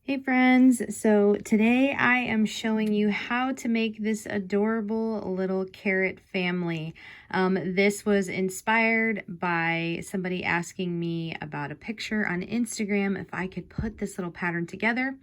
Hey friends, so today I am showing you how to make this adorable little carrot family. This was inspired by somebody asking me about a picture on Instagram if I could put this little pattern together.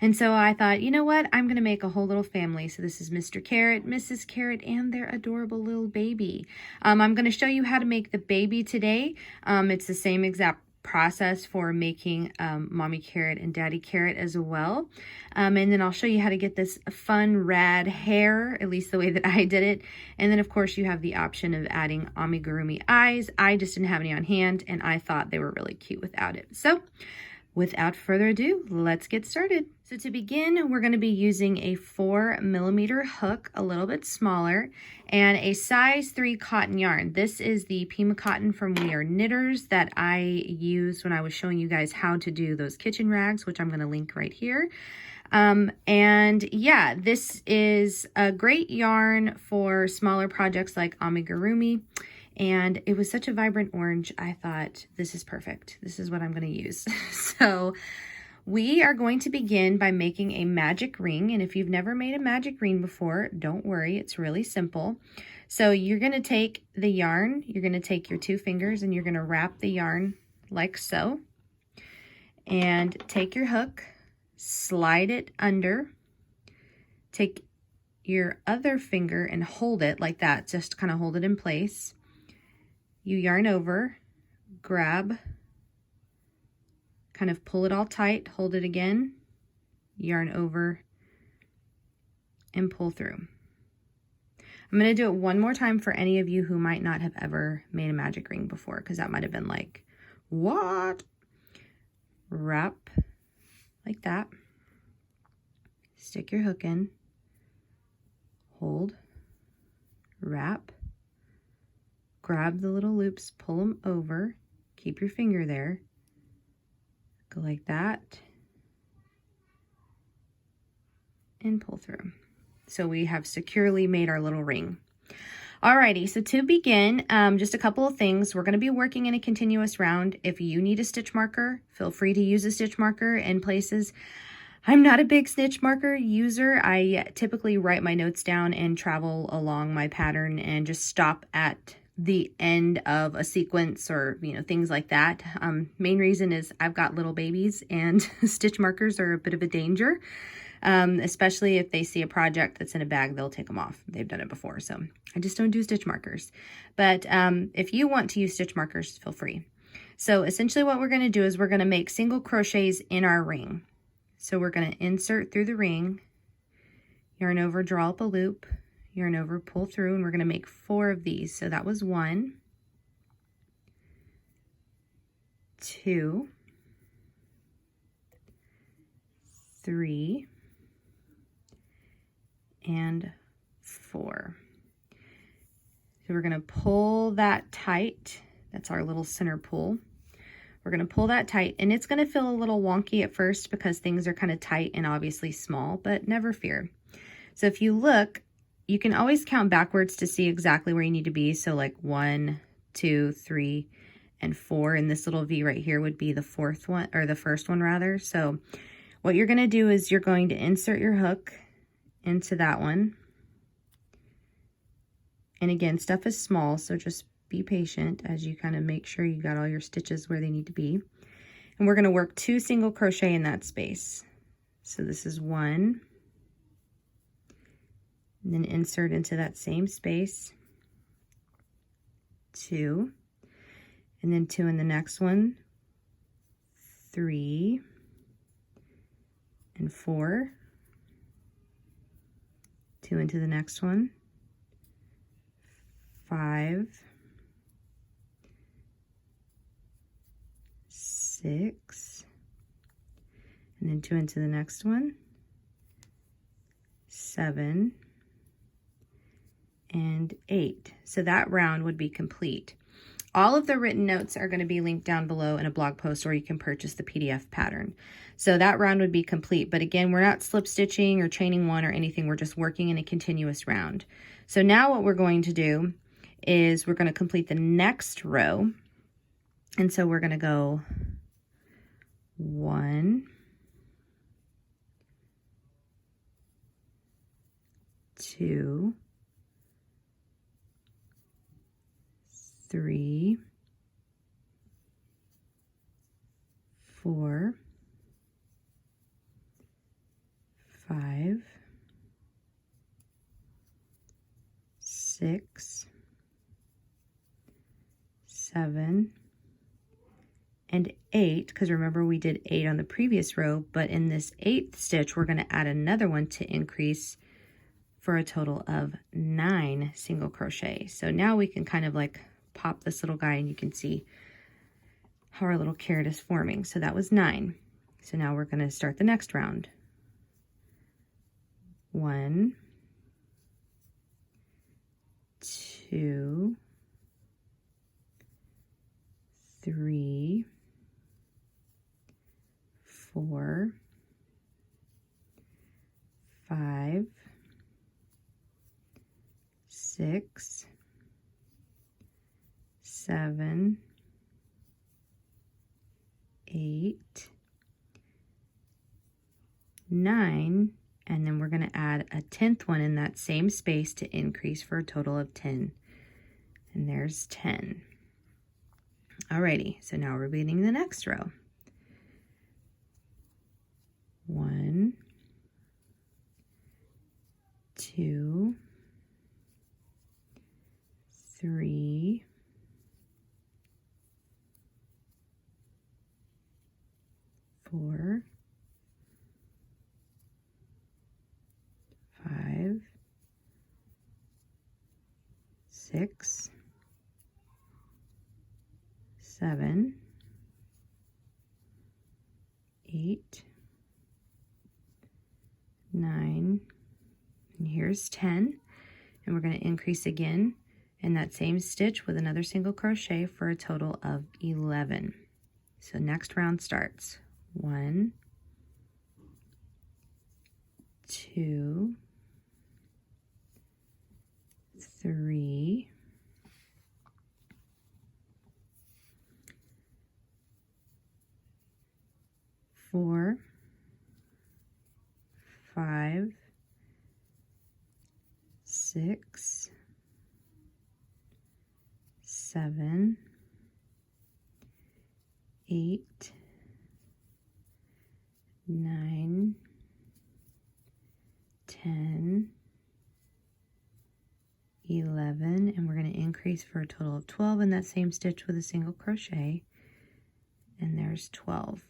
And so I thought, you know what, I'm going to make a whole little family. So this is Mr. Carrot, Mrs. Carrot, and their adorable little baby. I'm going to show you how to make the baby today. It's the same exact process for making Mommy Carrot and Daddy Carrot as well. And then I'll show you how to get this fun, rad hair, at least the way that I did it. And then, of course, you have the option of adding amigurumi eyes. I just didn't have any on hand, and I thought they were really cute without it. So without further ado, let's get started. So to begin, we're going to be using a 4mm hook, a little bit smaller, and a size 3 cotton yarn. This is the Pima cotton from We Are Knitters that I used when I was showing you guys how to do those kitchen rags, which I'm going to link right here. And yeah, this is a great yarn for smaller projects like amigurumi. And it was such a vibrant orange, I thought, this is perfect. This is what I'm going to use. So we are going to begin by making a magic ring. And if you've never made a magic ring before, don't worry, it's really simple. So you're going to take the yarn, you're going to take your 2 fingers and you're going to wrap the yarn like so. And take your hook, slide it under, take your other finger and hold it like that, just kind of hold it in place. You yarn over, grab, kind of pull it all tight, hold it again, yarn over, and pull through. I'm going to do it one more time for any of you who might not have ever made a magic ring before, because that might have been like, what? Wrap like that, stick your hook in, hold, wrap, grab the little loops, pull them over, keep your finger there, go like that, and pull through. So we have securely made our little ring. Alrighty, so to begin, just a couple of things. We're going to be working in a continuous round. If you need a stitch marker, feel free to use a stitch marker in places. I'm not a big stitch marker user. I typically write my notes down and travel along my pattern and just stop at the end of a sequence or, things like that. Main reason is I've got little babies and stitch markers are a bit of a danger. Especially if they see a project that's in a bag, they'll take them off. They've done it before, so I just don't do stitch markers. But if you want to use stitch markers, feel free. So essentially what we're going to do is we're going to make single crochets in our ring. So we're going to insert through the ring, yarn over, draw up a loop, yarn over, pull through, and we're going to make 4 of these. So that was 1, 2, 3, and 4. So we're going to pull that tight. That's our little center pull. We're going to pull that tight, and it's going to feel a little wonky at first because things are kind of tight and obviously small, but never fear. So if you look, you can always count backwards to see exactly where you need to be. So like 1, 2, 3, and 4, and this little V right here would be the 4th one, or the first one rather. So what you're going to do is you're going to insert your hook into that one. And again, stuff is small, so just be patient as you kind of make sure you got all your stitches where they need to be. And we're going to work 2 single crochet in that space. So this is 1, and then insert into that same space, 2, and then 2 in the next one, 3, and 4, 2 into the next one, 5, 6, and then 2 into the next one, 7, and 8. So that round would be complete. All of the written notes are going to be linked down below in a blog post, or you can purchase the PDF pattern. So that round would be complete. But again, we're not slip stitching or chaining one or anything. We're just working in a continuous round. So now what we're going to do is we're going to complete the next row. And so we're going to go 1, 2, 3, 4, 5, 6, 7, and 8, because remember we did 8 on the previous row, but in this 8th stitch we're going to add another one to increase for a total of 9 single crochet. So now we can kind of like pop this little guy and you can see how our little carrot is forming. So that was 9. So now we're going to start the next round. 1, 2, 3, 4, 5, 6, 7, 8, 9, and then we're going to add a 10th one in that same space to increase for a total of 10. And there's 10. Alrighty, so now we're beginning the next row. 1, 2, 3, 4, 5, 6, 7, 8, 9, and here's 10, and we're going to increase again in that same stitch with another single crochet for a total of 11. So next round starts. 1, 2, 3, 4, 5, 6, 7, 8, 9, 10, 11, and we're going to increase for a total of 12 in that same stitch with a single crochet, and there's 12.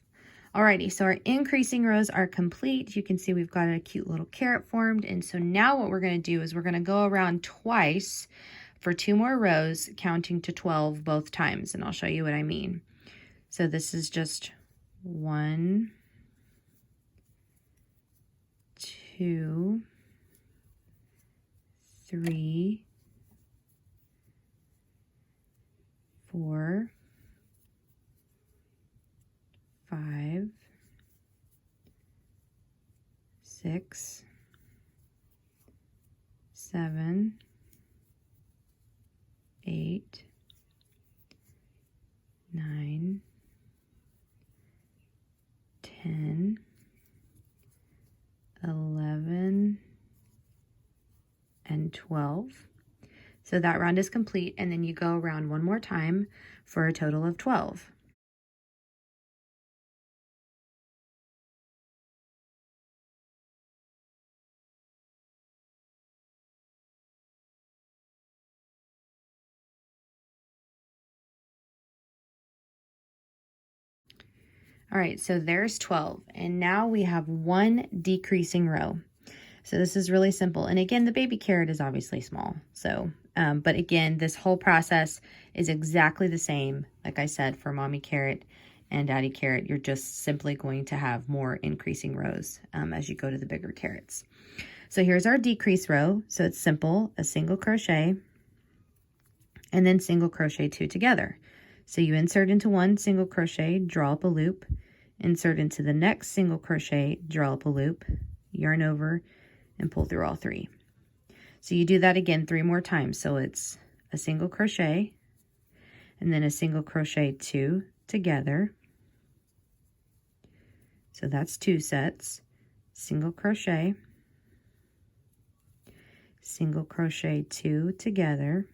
Alrighty, so our increasing rows are complete. You can see we've got a cute little carrot formed, and so now what we're going to do is we're going to go around twice for 2 more rows, counting to 12 both times, and I'll show you what I mean. So this is just 1, 2, 3, 4, 5, 6, 7, 8, 9, 10, 11, and 12. So that round is complete, and then you go around one more time for a total of 12. All right, so there's 12, and now we have 1 decreasing row. So this is really simple. And again, the baby carrot is obviously small. So, but again, this whole process is exactly the same. Like I said, for mommy carrot and daddy carrot, you're just simply going to have more increasing rows as you go to the bigger carrots. So here's our decrease row. So it's simple, a single crochet, and then single crochet 2 together. So you insert into 1 single crochet, draw up a loop, insert into the next single crochet, draw up a loop, yarn over, and pull through all 3. So you do that again 3 more times. So it's a single crochet, and then a single crochet 2 together. So that's 2 sets, single crochet, single crochet 2 together,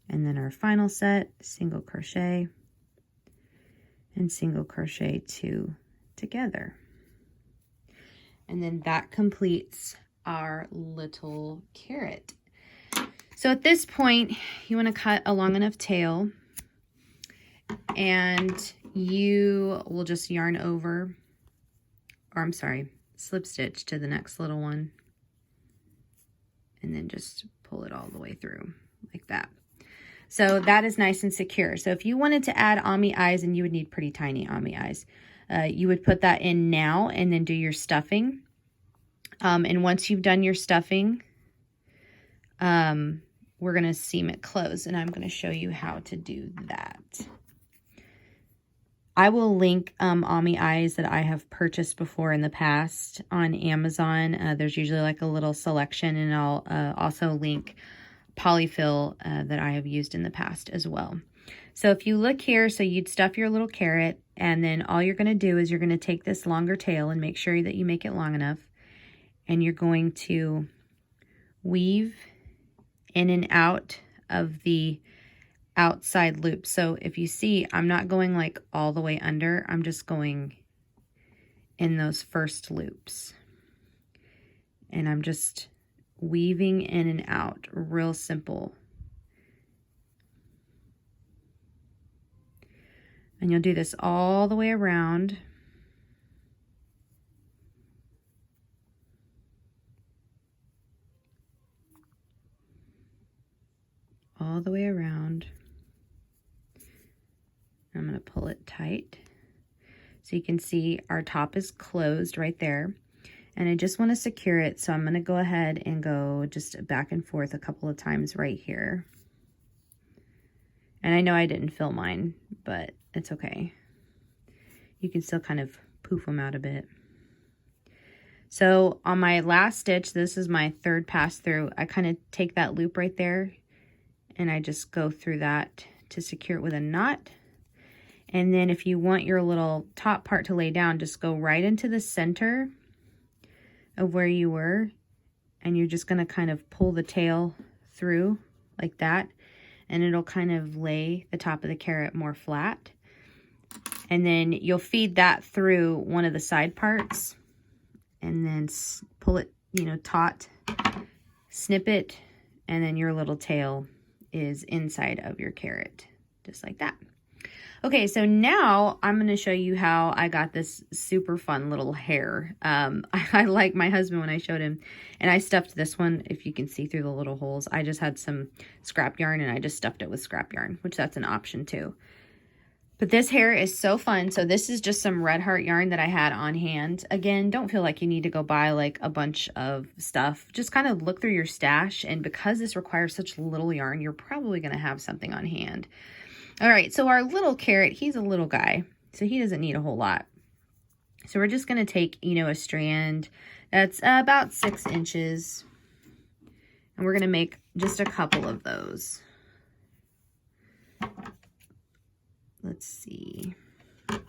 and then our final set, single crochet and single crochet 2 together. And then that completes our little carrot. So at this point, you want to cut a long enough tail, and you will just yarn over, or I'm sorry, slip stitch to the next little one, and then just pull it all the way through like that. So that is nice and secure. So if you wanted to add Ami eyes, and you would need pretty tiny Ami eyes, you would put that in now and then do your stuffing. And once you've done your stuffing, we're going to seam it closed, and I'm going to show you how to do that. I will link Ami eyes that I have purchased before in the past on Amazon. There's usually like a little selection, and I'll also link polyfill that I have used in the past as well. So if you look here, so you'd stuff your little carrot, and then all you're going to do is you're going to take this longer tail and make sure that you make it long enough, and you're going to weave in and out of the outside loop. So if you see, I'm not going like all the way under, I'm just going in those first loops, and I'm just weaving in and out, real simple. And you'll do this all the way around. All the way around. I'm going to pull it tight. So you can see our top is closed right there. And I just want to secure it, so I'm going to go ahead and go just back and forth a couple of times right here. And I know I didn't fill mine, but it's okay. You can still kind of poof them out a bit. So on my last stitch, this is my third pass through, I kind of take that loop right there, and I just go through that to secure it with a knot. And then if you want your little top part to lay down, just go right into the center of where you were, and you're just going to kind of pull the tail through like that, and it'll kind of lay the top of the carrot more flat. And then you'll feed that through one of the side parts, and then pull it, you know, taut, snip it, and then your little tail is inside of your carrot, just like that. Okay, so now I'm going to show you how I got this super fun little hair. I like my husband when I showed him, and I stuffed this one, if you can see through the little holes. I just had some scrap yarn, and I just stuffed it with scrap yarn, which that's an option too. But this hair is so fun. So this is just some Red Heart yarn that I had on hand. Again, don't feel like you need to go buy like a bunch of stuff. Just kind of look through your stash, and because this requires such little yarn, you're probably going to have something on hand. All right, so our little carrot, he's a little guy, so he doesn't need a whole lot. So we're just going to take, you know, a strand that's about 6 inches, and we're going to make just a couple of those. Let's see.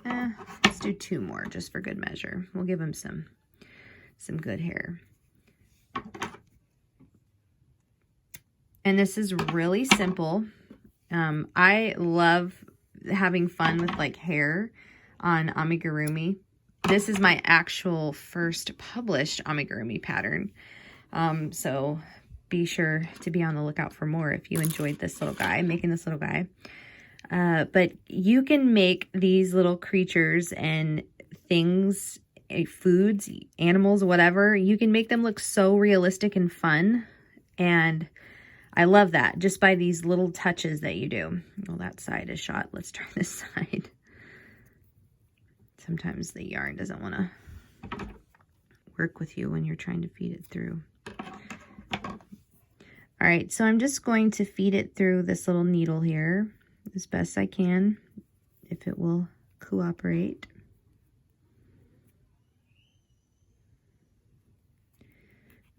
Let's do 2 more just for good measure. We'll give him some good hair. And this is really simple. I love having fun with like hair on amigurumi. This is my actual first published amigurumi pattern. So be sure to be on the lookout for more if you enjoyed this little guy, making this little guy. But you can make these little creatures and things, foods, animals, whatever. You can make them look so realistic and fun. And I love that just by these little touches that you do. Well, that side is shot. Let's try this side. Sometimes the yarn doesn't want to work with you when you're trying to feed it through. All right, so I'm just going to feed it through this little needle here as best I can, if it will cooperate.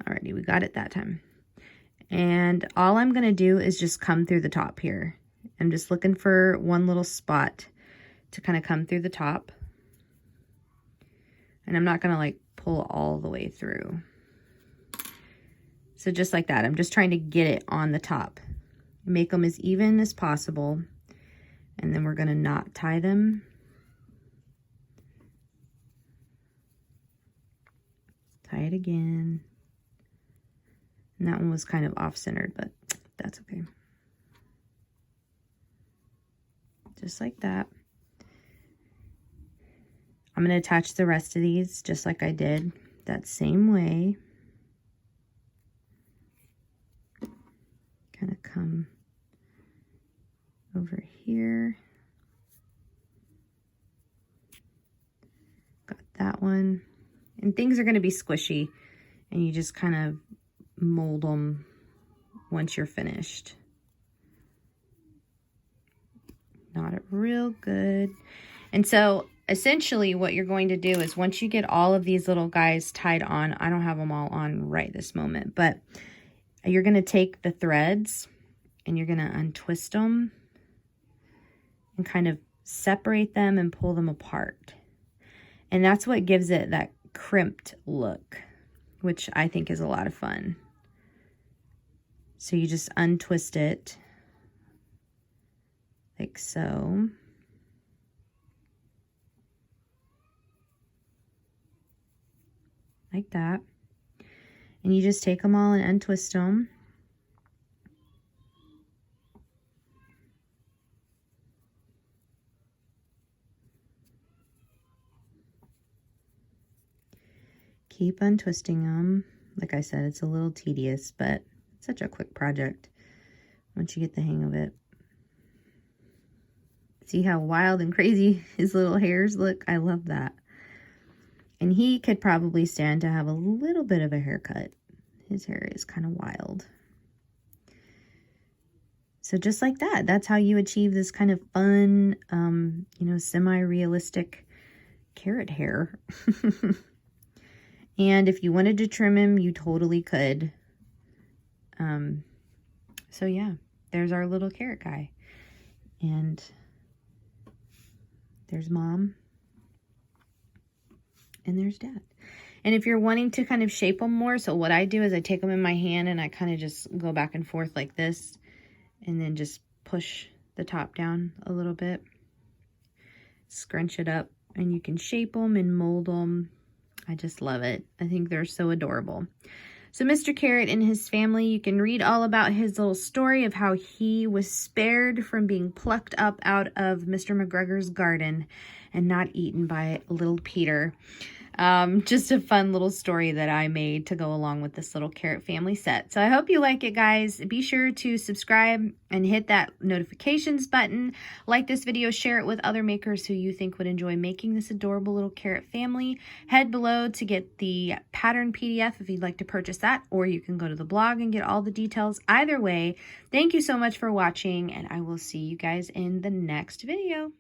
Alrighty, we got it that time. And all I'm going to do is just come through the top here. I'm just looking for one little spot to kind of come through the top. And I'm not going to like pull all the way through. So just like that, I'm just trying to get it on the top. Make them as even as possible. And then we're gonna knot tie them. Tie it again. And that one was kind of off-centered, but that's okay. Just like that. I'm gonna attach the rest of these just like I did, that same way. Kind of come over here. Got that one. And things are going to be squishy, and you just kind of mold them once you're finished. Knot it real good. And so essentially what you're going to do is once you get all of these little guys tied on, I don't have them all on right this moment, but you're going to take the threads and you're going to untwist them and kind of separate them and pull them apart. And that's what gives it that crimped look, which I think is a lot of fun. So you just untwist it like so. Like that. And you just take them all and untwist them. Keep untwisting them. Like I said, it's a little tedious, but it's such a quick project once you get the hang of it. See how wild and crazy his little hairs look? I love that. And he could probably stand to have a little bit of a haircut. His hair is kind of wild. So just like that, that's how you achieve this kind of fun, you know, semi-realistic carrot hair. And if you wanted to trim him, you totally could. So yeah, there's our little carrot guy. And there's Mom. And there's Dad. And if you're wanting to kind of shape them more, so what I do is I take them in my hand and I kind of just go back and forth like this. And then just push the top down a little bit. Scrunch it up. And you can shape them and mold them. I just love it. I think they're so adorable. So Mr. Carrot and his family, you can read all about his little story of how he was spared from being plucked up out of Mr. McGregor's garden and not eaten by little Peter. Just a fun little story that I made to go along with this little carrot family set. So I hope you like it, guys. Be sure to subscribe and hit that notifications button. Like this video, share it with other makers who you think would enjoy making this adorable little carrot family. Head below to get the pattern PDF if you'd like to purchase that, or you can go to the blog and get all the details. Either way, thank you so much for watching, and I will see you guys in the next video.